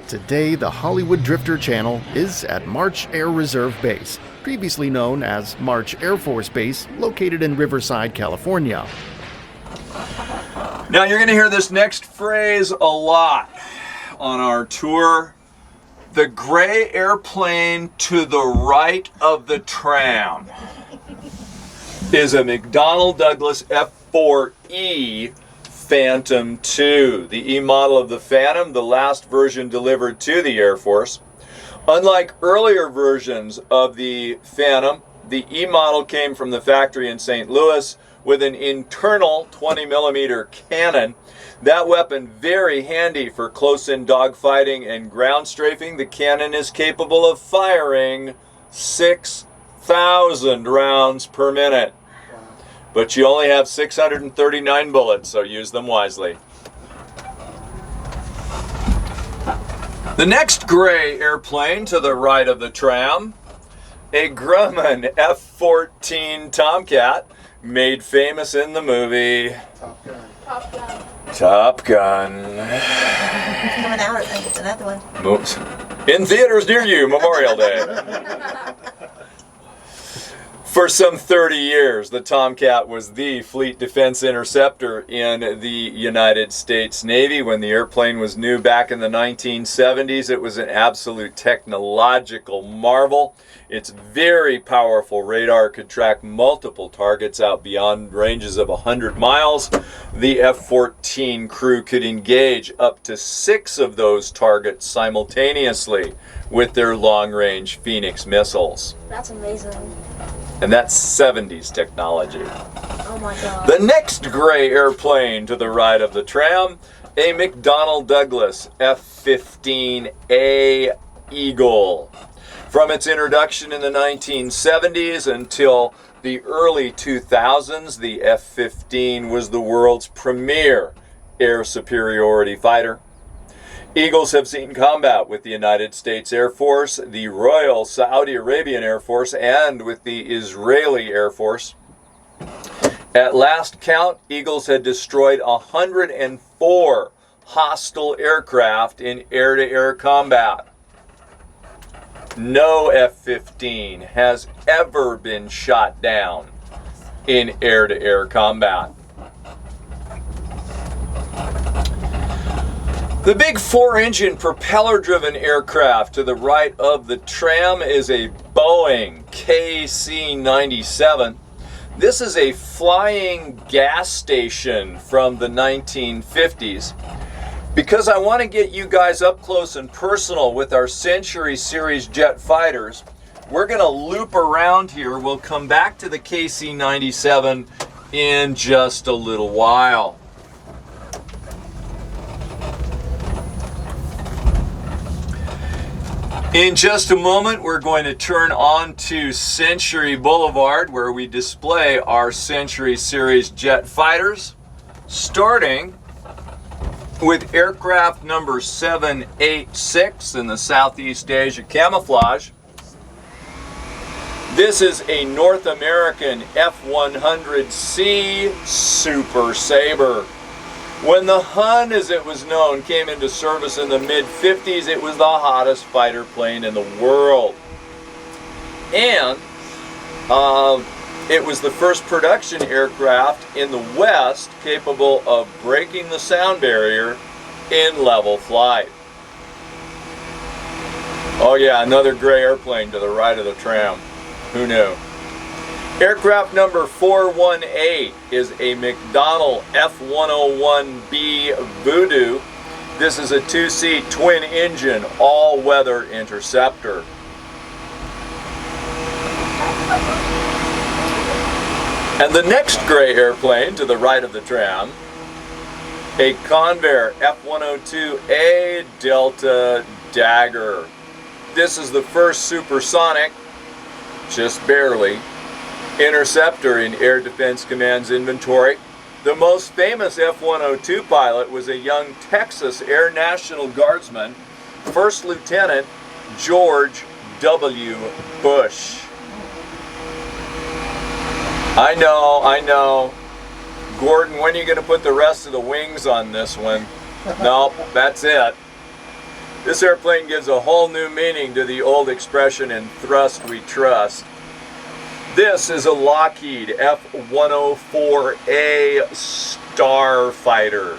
Today, the Hollywood Drifter channel is at March Air Reserve Base, previously known as March Air Force Base, located in Riverside, California. Now you're going to hear this next phrase a lot on our tour. The gray airplane to the right of the tram is a McDonnell Douglas F-4E Phantom II, the E model of the Phantom, the last version delivered to the Air Force. Unlike earlier versions of the Phantom, the E model came from the factory in St. Louis with an internal 20mm cannon. That weapon very handy for close-in dogfighting and ground strafing. The cannon is capable of firing 6,000 rounds per minute. But you only have 639 bullets, so use them wisely. The next gray airplane to the right of the tram, a Grumman F-14 Tomcat, made famous in the movie Top Gun. It's coming out, another one. Oops. In theaters near you, Memorial Day. For some 30 years, the Tomcat was the fleet defense interceptor in the United States Navy. When the airplane was new back in the 1970s, it was an absolute technological marvel. Its very powerful radar could track multiple targets out beyond ranges of 100 miles. The F-14 crew could engage up to 6 of those targets simultaneously with their long-range Phoenix missiles. That's amazing. And that's 70s technology. Oh my God. The next gray airplane to the right of the tram, a McDonnell Douglas F-15A Eagle. From its introduction in the 1970s until the early 2000s, the F-15 was the world's premier air superiority fighter. Eagles have seen combat with the United States Air Force, the Royal Saudi Arabian Air Force, and with the Israeli Air Force. At last count, Eagles had destroyed 104 hostile aircraft in air-to-air combat. No F-15 has ever been shot down in air-to-air combat. The big 4-engine propeller-driven aircraft to the right of the tram is a Boeing KC-97. This is a flying gas station from the 1950s. Because I want to get you guys up close and personal with our Century Series jet fighters, we're going to loop around here. We'll come back to the KC-97 in just a little while. In just a moment, we're going to turn on to Century Boulevard, where we display our Century Series jet fighters, starting with aircraft number 786 in the Southeast Asia camouflage. This is a North American F-100C Super Sabre. When the Hun, as it was known, came into service in the mid-50s, it was the hottest fighter plane in the world. And it was the first production aircraft in the West capable of breaking the sound barrier in level flight. Oh yeah, another gray airplane to the right of the tram. Who knew? Aircraft number 418 is a McDonnell F-101B Voodoo. This is a 2-seat twin-engine all-weather interceptor. And the next gray airplane to the right of the tram, a Convair F-102A Delta Dagger. This is the first supersonic, just barely, interceptor in Air Defense Command's inventory. The most famous F-102 pilot was a young Texas Air National Guardsman, First Lieutenant George W. Bush. I know. Gordon, when are you going to put the rest of the wings on this one? Nope, that's it. This airplane gives a whole new meaning to the old expression, "in thrust we trust." This is a Lockheed F-104A Starfighter.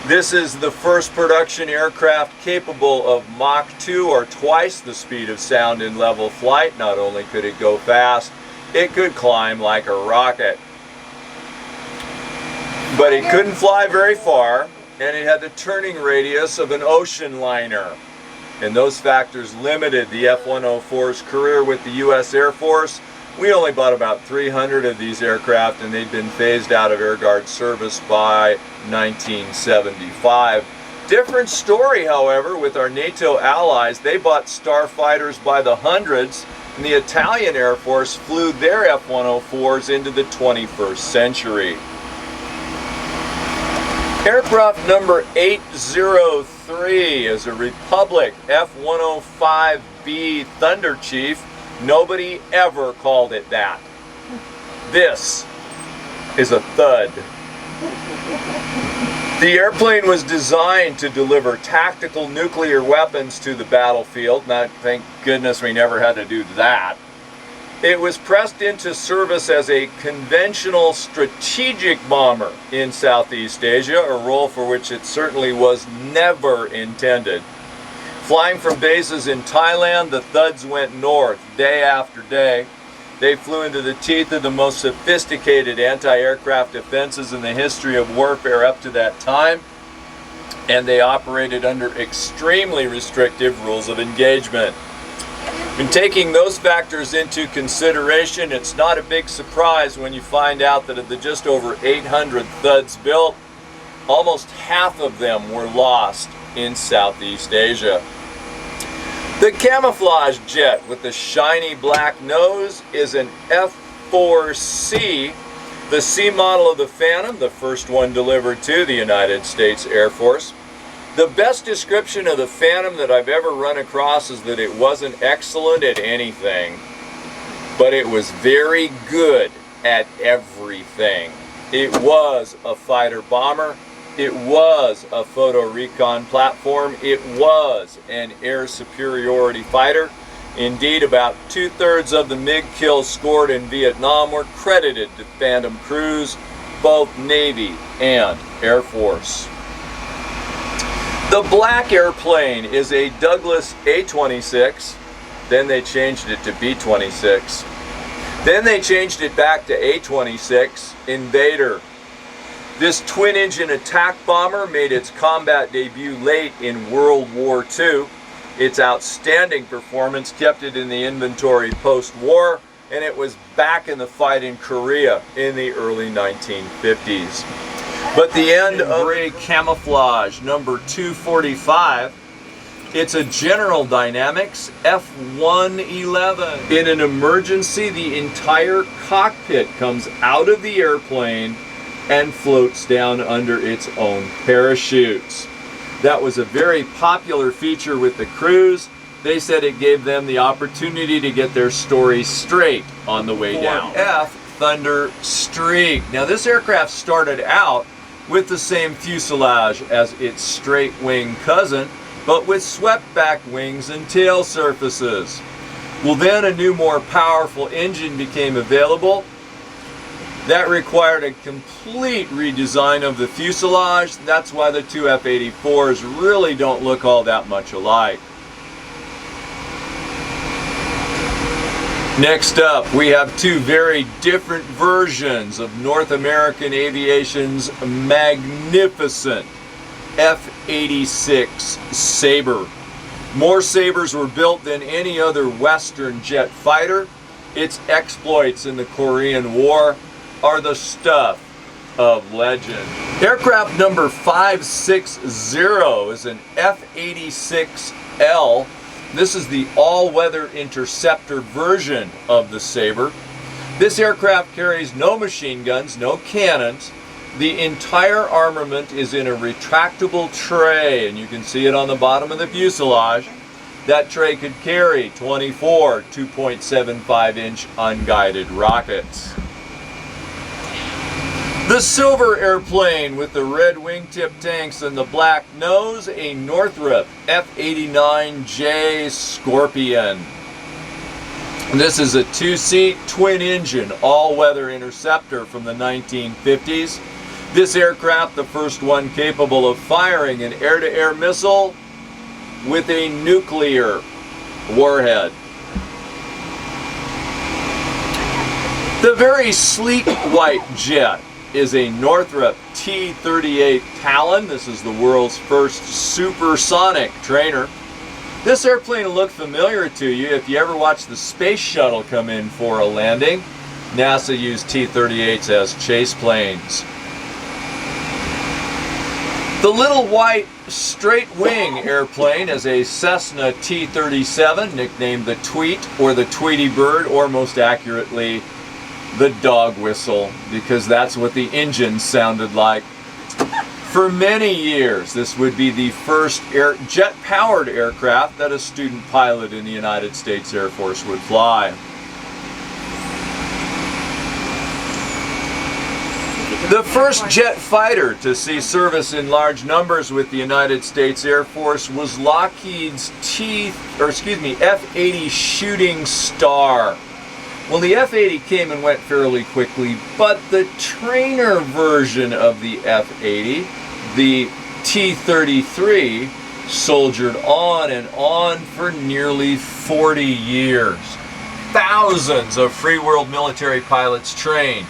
This is the first production aircraft capable of Mach 2, or twice the speed of sound in level flight. Not only could it go fast, it could climb like a rocket. But it couldn't fly very far, and it had the turning radius of an ocean liner. And those factors limited the F-104's career with the U.S. Air Force. We only bought about 300 of these aircraft, and they'd been phased out of Air Guard service by 1975. Different story, however, with our NATO allies. They bought starfighters by the hundreds, and the Italian Air Force flew their F-104s into the 21st century. Aircraft number 803 is a Republic F-105B Thunder Chief. Nobody ever called it that. This is a Thud. The airplane was designed to deliver tactical nuclear weapons to the battlefield. Now, thank goodness we never had to do that. It was pressed into service as a conventional strategic bomber in Southeast Asia, a role for which it certainly was never intended. Flying from bases in Thailand, the Thuds went north day after day. They flew into the teeth of the most sophisticated anti-aircraft defenses in the history of warfare up to that time, and they operated under extremely restrictive rules of engagement. In taking those factors into consideration, it's not a big surprise when you find out that of the just over 800 Thuds built, almost half of them were lost in Southeast Asia. The camouflage jet with the shiny black nose is an F-4C, the C model of the Phantom, the first one delivered to the United States Air Force. The best description of the Phantom that I've ever run across is that it wasn't excellent at anything, but it was very good at everything. It was a fighter bomber. It was a photo recon platform. It was an air superiority fighter. Indeed, about 2/3 of the MiG kills scored in Vietnam were credited to Phantom crews, both Navy and Air Force. The black airplane is a Douglas A-26. Then they changed it to B-26. Then they changed it back to A-26 Invader. This twin-engine attack bomber made its combat debut late in World War II. Its outstanding performance kept it in the inventory post-war, and it was back in the fight in Korea in the early 1950s. But the end of gray camouflage, number 245, it's a General Dynamics F-111. In an emergency, the entire cockpit comes out of the airplane and floats down under its own parachutes. That was a very popular feature with the crews. They said it gave them the opportunity to get their story straight on the way down. F Thunder Streak. Now this aircraft started out with the same fuselage as its straight wing cousin, but with swept back wings and tail surfaces. Well, then a new, more powerful engine became available. That required a complete redesign of the fuselage. That's why the two F-84s really don't look all that much alike. Next up, we have two very different versions of North American aviation's magnificent F-86 Sabre. More Sabres were built than any other Western jet fighter. Its exploits in the Korean War are the stuff of legend. Aircraft number 560 is an F-86L. This is the all-weather interceptor version of the Sabre. This aircraft carries no machine guns, no cannons. The entire armament is in a retractable tray, and you can see it on the bottom of the fuselage. That tray could carry 24 2.75-inch unguided rockets. The silver airplane with the red wingtip tanks and the black nose, a Northrop F-89J Scorpion. This is a two-seat, twin-engine, all-weather interceptor from the 1950s. This aircraft, the first one capable of firing an air-to-air missile with a nuclear warhead. The very sleek white jet is a Northrop T-38 Talon. This is the world's first supersonic trainer. This airplane will look familiar to you if you ever watch the space shuttle come in for a landing. NASA used T-38s as chase planes. The little white straight wing airplane is a Cessna T-37, nicknamed the Tweet or the Tweety Bird, or most accurately, the dog whistle, because that's what the engine sounded like. For many years, this would be the first jet-powered aircraft that a student pilot in the United States Air Force would fly. The first jet fighter to see service in large numbers with the United States Air Force was Lockheed's F-80 Shooting Star. Well, the F-80 came and went fairly quickly, but the trainer version of the F-80, the T-33, soldiered on and on for nearly 40 years. Thousands of free world military pilots trained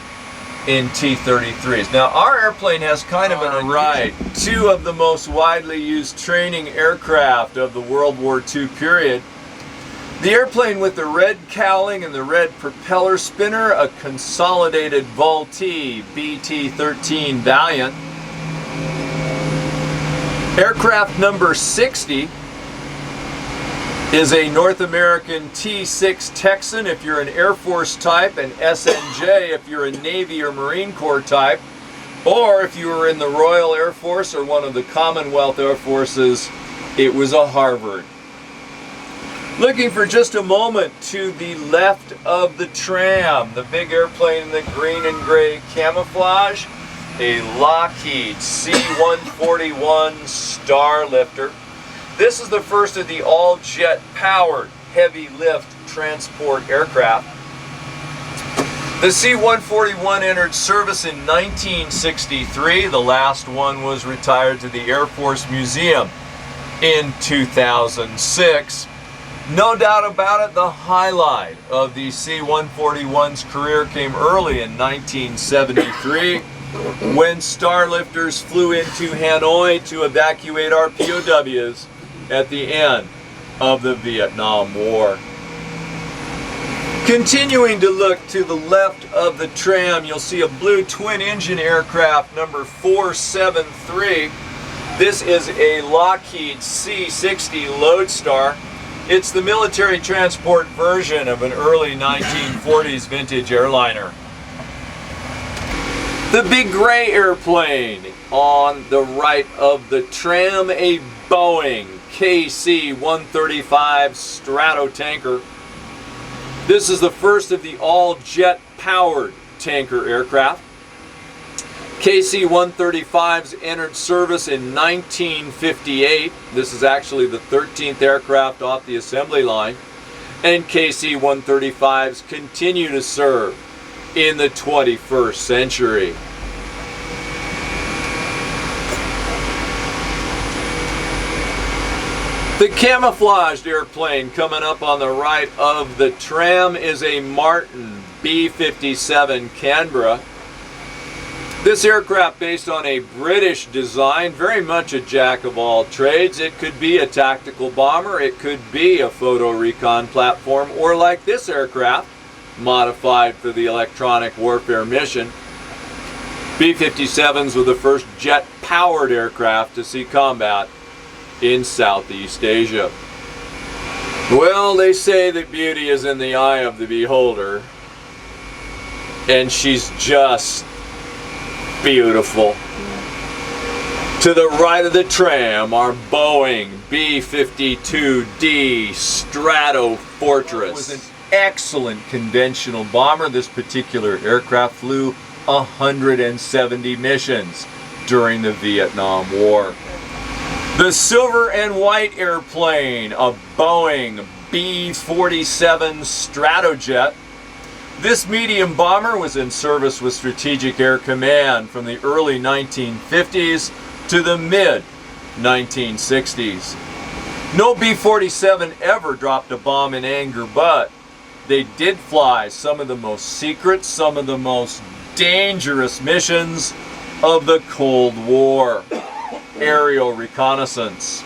in T-33s. Now, our airplane has kind of an right. Two of the most widely used training aircraft of the World War II period. The airplane with the red cowling and the red propeller spinner, a consolidated Vultee BT-13 Valiant. Aircraft number 60 is a North American T-6 Texan if you're an Air Force type, and SNJ if you're a Navy or Marine Corps type, or if you were in the Royal Air Force or one of the Commonwealth Air Forces, it was a Harvard. Looking for just a moment to the left of the tram, the big airplane in the green and gray camouflage, a Lockheed C-141 Starlifter. This is the first of the all-jet powered heavy lift transport aircraft. The C-141 entered service in 1963. The last one was retired to the Air Force Museum in 2006. No doubt about it, the highlight of the C-141's career came early in 1973 when Starlifters flew into Hanoi to evacuate our POWs at the end of the Vietnam War. Continuing to look to the left of the tram, you'll see a blue twin-engine aircraft number 473. This is a Lockheed C-60 Lodestar. It's the military transport version of an early 1940s vintage airliner. The big gray airplane on the right of the tram, a Boeing KC-135 Stratotanker. This is the first of the all-jet powered tanker aircraft. KC-135s entered service in 1958. This is actually the 13th aircraft off the assembly line. And KC-135s continue to serve in the 21st century. The camouflaged airplane coming up on the right of the tram is a Martin B-57 Canberra. This aircraft, based on a British design, very much a jack of all trades. It could be a tactical bomber, it could be a photo recon platform, or like this aircraft, modified for the electronic warfare mission. B-57s were the first jet-powered aircraft to see combat in Southeast Asia. Well, they say that beauty is in the eye of the beholder, and she's just beautiful. To the right of the tram, our Boeing B-52D Stratofortress. It was an excellent conventional bomber. This particular aircraft flew 170 missions during the Vietnam War. The silver and white airplane, a Boeing B-47 Stratojet. This medium bomber was in service with Strategic Air Command from the early 1950s to the mid-1960s. No B-47 ever dropped a bomb in anger, but they did fly some of the most secret, some of the most dangerous missions of the Cold War. Aerial reconnaissance.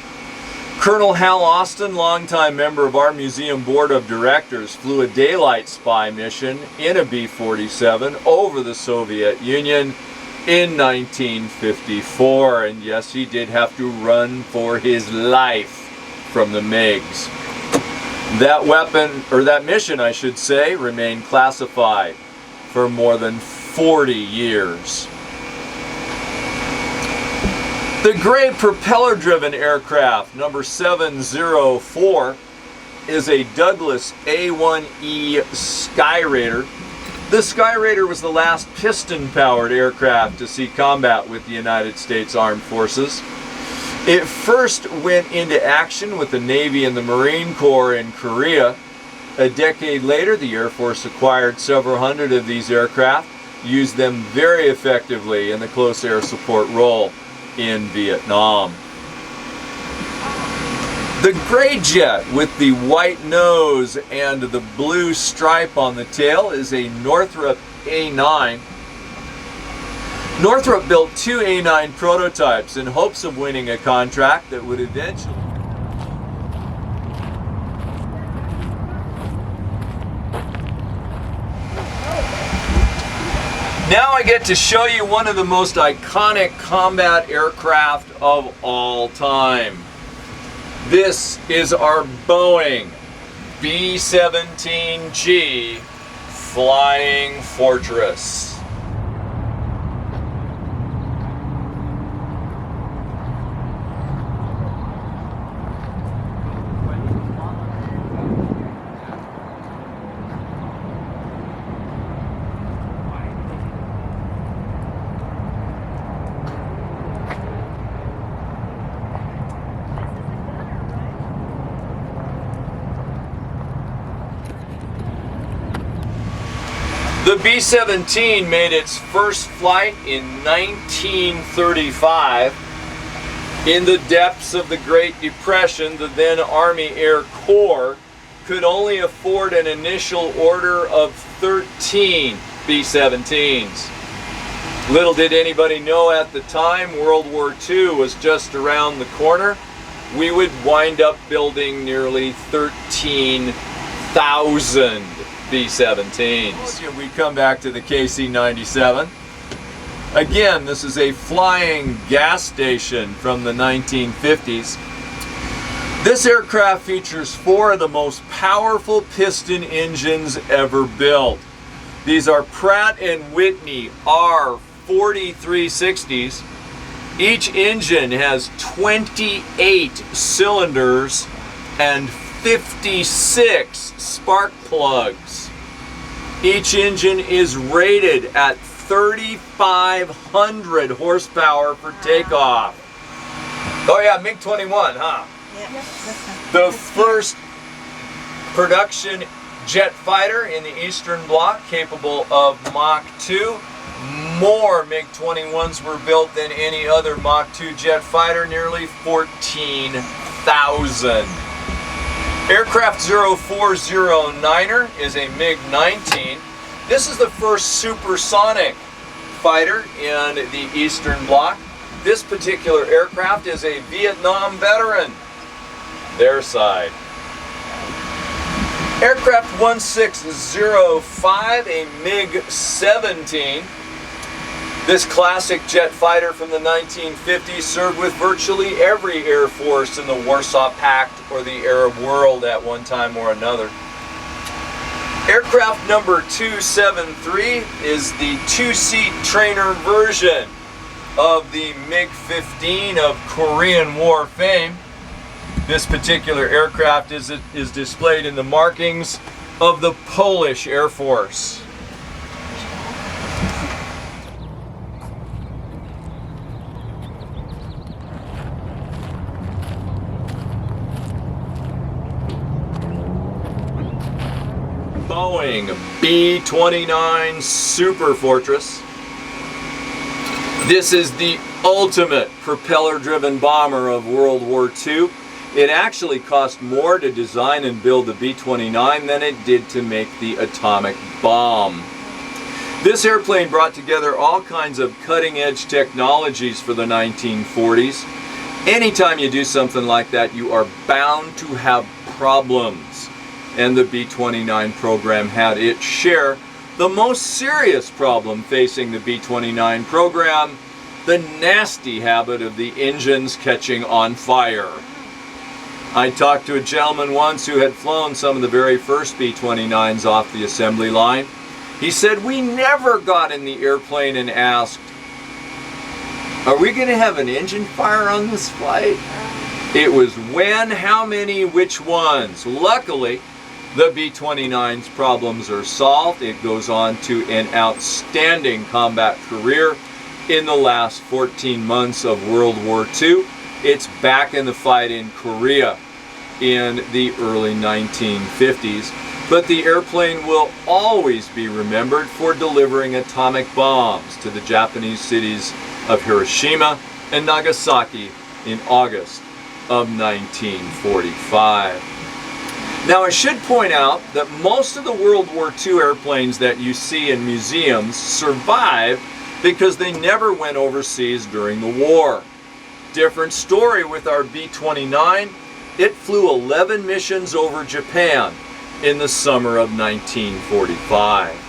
Colonel Hal Austin, longtime member of our museum board of directors, flew a daylight spy mission in a B-47 over the Soviet Union in 1954. And yes, he did have to run for his life from the Migs. That weapon, or that mission I should say, remained classified for more than 40 years. The gray propeller-driven aircraft, number 704, is a Douglas A-1E Skyraider. The Skyraider was the last piston-powered aircraft to see combat with the United States Armed Forces. It first went into action with the Navy and the Marine Corps in Korea. A decade later, the Air Force acquired several hundred of these aircraft, used them very effectively in the close air support role in Vietnam. The gray jet with the white nose and the blue stripe on the tail is a Northrop A9. Northrop built two A9 prototypes in hopes of winning a contract that would eventually... Now I get to show you one of the most iconic combat aircraft of all time. This is our Boeing B-17G Flying Fortress. The B-17 made its first flight in 1935. In the depths of the Great Depression, the then Army Air Corps could only afford an initial order of 13 B-17s. Little did anybody know at the time, World War II was just around the corner. We would wind up building nearly 13,000 B-17s. We come back to the KC-97. Again, this is a flying gas station from the 1950s. This aircraft features four of the most powerful piston engines ever built. These are Pratt & Whitney R4360s. Each engine has 28 cylinders and 56 spark plugs. Each engine is rated at 3,500 horsepower for takeoff. Oh yeah, MiG-21, huh? Yeah. The first production jet fighter in the Eastern Bloc capable of Mach 2. More MiG-21s were built than any other Mach 2 jet fighter, nearly 14,000. Aircraft 0409er is a MiG-19. This is the first supersonic fighter in the Eastern Bloc. This particular aircraft is a Vietnam veteran. Their side. Aircraft 1605, a MiG-17. This classic jet fighter from the 1950s served with virtually every air force in the Warsaw Pact or the Arab world at one time or another. Aircraft number 273 is the two-seat trainer version of the MiG-15 of Korean War fame. This particular aircraft is displayed in the markings of the Polish Air Force. all-knowing B-29 Super Fortress. This is the ultimate propeller-driven bomber of World War II. It actually cost more to design and build the B-29 than it did to make the atomic bomb. This airplane brought together all kinds of cutting-edge technologies for the 1940s. Anytime you do something like that, you are bound to have problems. And the B-29 program had its share. The most serious problem facing the B-29 program, the nasty habit of the engines catching on fire. I talked to a gentleman once who had flown some of the very first B-29s off the assembly line. He said, we never got in the airplane and asked, are we going to have an engine fire on this flight? It was when, how many, which ones. Luckily, the B-29's problems are solved. It goes on to an outstanding combat career in the last 14 months of World War II. It's back in the fight in Korea in the early 1950s. But the airplane will always be remembered for delivering atomic bombs to the Japanese cities of Hiroshima and Nagasaki in August of 1945. Now, I should point out that most of the World War II airplanes that you see in museums survived because they never went overseas during the war. Different story with our B-29. It flew 11 missions over Japan in the summer of 1945.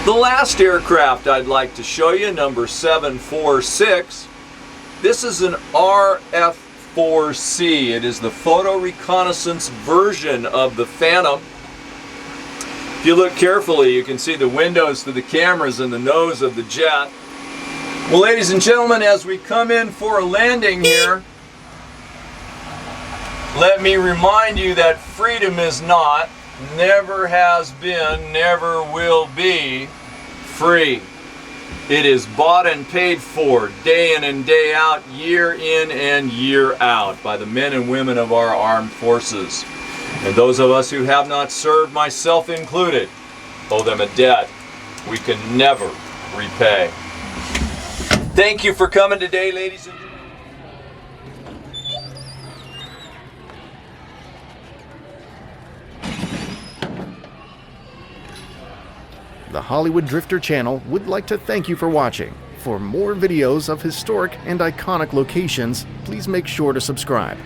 The last aircraft I'd like to show you, number 746, this is an RF-4C. It is the photo reconnaissance version of the Phantom. If you look carefully, you can see the windows to the cameras and the nose of the jet. Well, ladies and gentlemen, as we come in for a landing here, let me remind you that freedom is not, never has been, never will be free. It is bought and paid for day in and day out, year in and year out by the men and women of our armed forces. And those of us who have not served, myself included, owe them a debt we can never repay. Thank you for coming today, ladies and gentlemen. The Hollywood Drifter channel would like to thank you for watching. For more videos of historic and iconic locations, please make sure to subscribe.